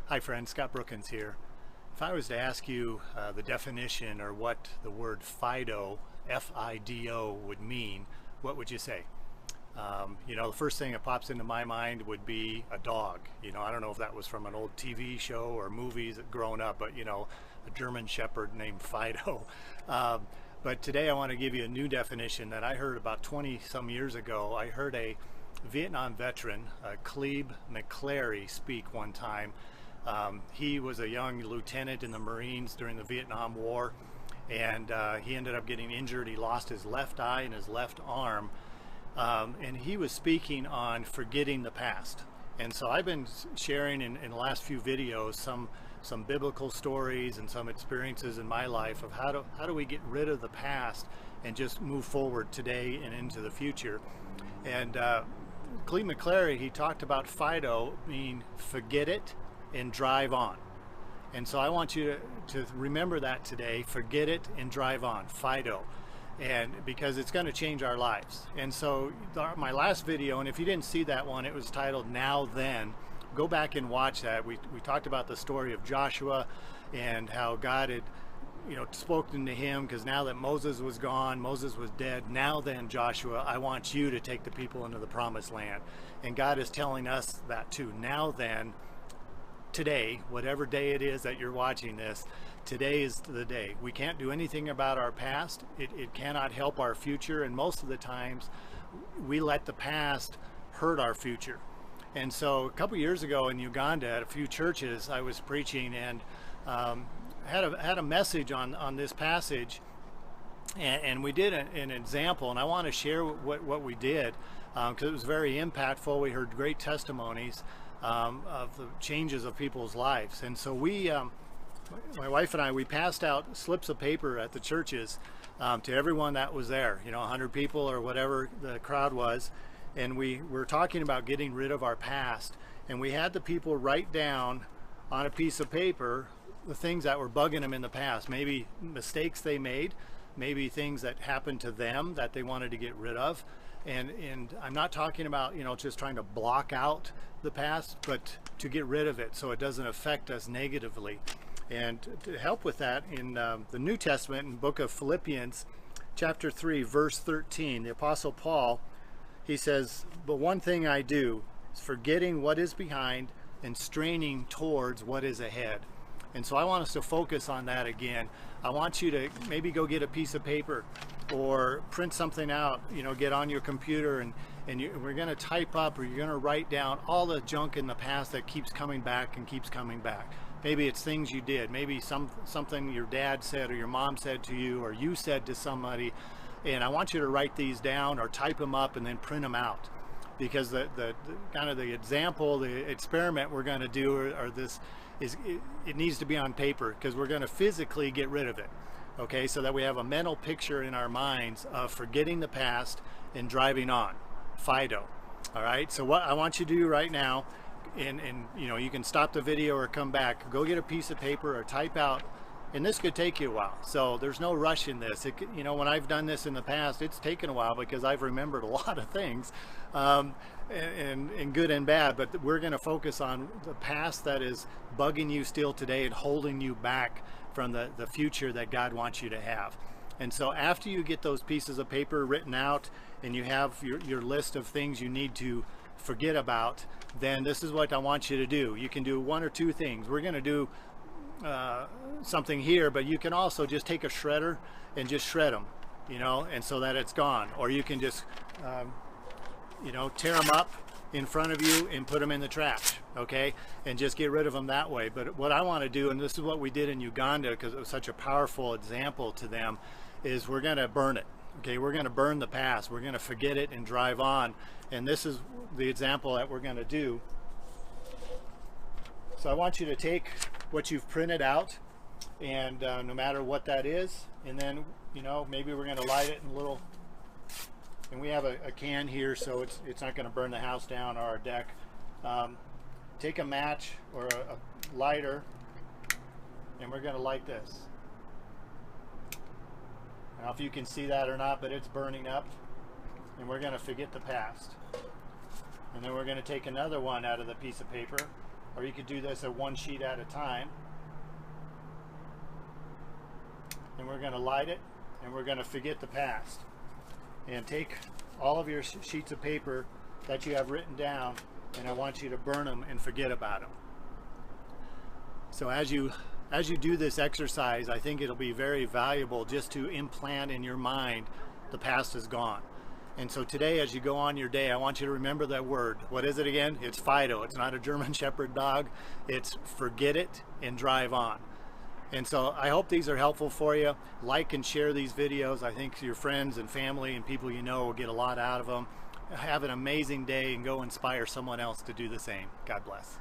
Hi friends, Scott Brookins here. If I was to ask you the definition or what the word FIDO, F-I-D-O, would mean, what would you say? The first thing that pops into my mind would be a dog. I don't know if that was from an old TV show or movies growing up, but a German Shepherd named Fido. But today I want to give you a new definition that I heard about 20 some years ago. I heard a Vietnam veteran, Cleve McClary, speak one time. He was a young lieutenant in the Marines during the Vietnam War, and he ended up getting injured. He lost his left eye and his left arm, and he was speaking on forgetting the past. And so I've been sharing in the last few videos some biblical stories and some experiences in my life of how do we get rid of the past and just move forward today and into the future. And Cleve McClary, he talked about FIDO meaning forget it and drive on. And so I want you to remember that today. Forget it and drive on, FIDO, and because it's going to change our lives. And so my last video, and if you didn't see that one, it was titled Now Then. Go back and watch that. We talked about the story of Joshua and how God had spoken to him, because now that Moses was gone, Moses was dead. Now then, Joshua, I want you to take the people into the promised land. And God is telling us that too. Now then, today, whatever day it is that you're watching this, today is the day. We can't do anything about our past. It cannot help our future, and most of the times we let the past hurt our future. And so a couple years ago in Uganda at a few churches I was preaching, and had a message on this passage, and we did an example, and I want to share what we did, because it was very impactful. We heard great testimonies of the changes of people's lives. And so my wife and I, we passed out slips of paper at the churches to everyone that was there, 100 people or whatever the crowd was. And we were talking about getting rid of our past. And we had the people write down on a piece of paper the things that were bugging them in the past, maybe mistakes they made, maybe things that happened to them that they wanted to get rid of. And I'm not talking about just trying to block out the past, but to get rid of it so it doesn't affect us negatively. And to help with that, in the New Testament, in the book of Philippians chapter 3 verse 13, the Apostle Paul, he says, "But one thing I do is forgetting what is behind and straining towards what is ahead." And so I want us to focus on that again. I want you to maybe go get a piece of paper or print something out, get on your computer, and we're going to type up, or you're going to write down all the junk in the past that keeps coming back and keeps coming back. Maybe it's things you did, maybe something your dad said or your mom said to you or you said to somebody. And I want you to write these down or type them up and then print them out, because the kind of the example, the experiment we're going to do, or this is, it needs to be on paper, because we're going to physically get rid of it. Okay, so that we have a mental picture in our minds of forgetting the past and driving on, FIDO. All right, so what I want you to do right now, and you can stop the video or come back, go get a piece of paper or type out, and this could take you a while, so there's no rush in this. When I've done this in the past, it's taken a while because I've remembered a lot of things, and good and bad, but we're going to focus on the past that is bugging you still today and holding you back from the future that God wants you to have. And so after you get those pieces of paper written out and you have your list of things you need to forget about, then this is what I want you to do. You can do one or two things. We're going to do something here, but you can also just take a shredder and just shred them, and so that it's gone. Or you can just tear them up in front of you and put them in the trash, okay, and just get rid of them that way. But what I want to do, and this is what we did in Uganda because it was such a powerful example to them, is we're going to burn it. Okay, we're going to burn the past. We're going to forget it and drive on. And this is the example that we're going to do. So I want you to take what you've printed out, and no matter what that is, and then maybe we're going to light it in a little, and we have a can here, so it's not going to burn the house down or our deck. Take a match or a lighter, and we're going to light this. I don't know if you can see that or not, but it's burning up, and we're going to forget the past. And then we're going to take another one out of the piece of paper, or you could do this at one sheet at a time. And we're going to light it, and we're going to forget the past. And take all of your sheets of paper that you have written down, and I want you to burn them and forget about them. So as you do this exercise, I think it'll be very valuable just to implant in your mind the past is gone. And so today, as you go on your day, I want you to remember that word. What is it again? It's Fido. It's not a German Shepherd dog. It's forget it and drive on. And so I hope these are helpful for you. Like and share these videos. I think your friends and family and people you know will get a lot out of them. Have an amazing day and go inspire someone else to do the same. God bless.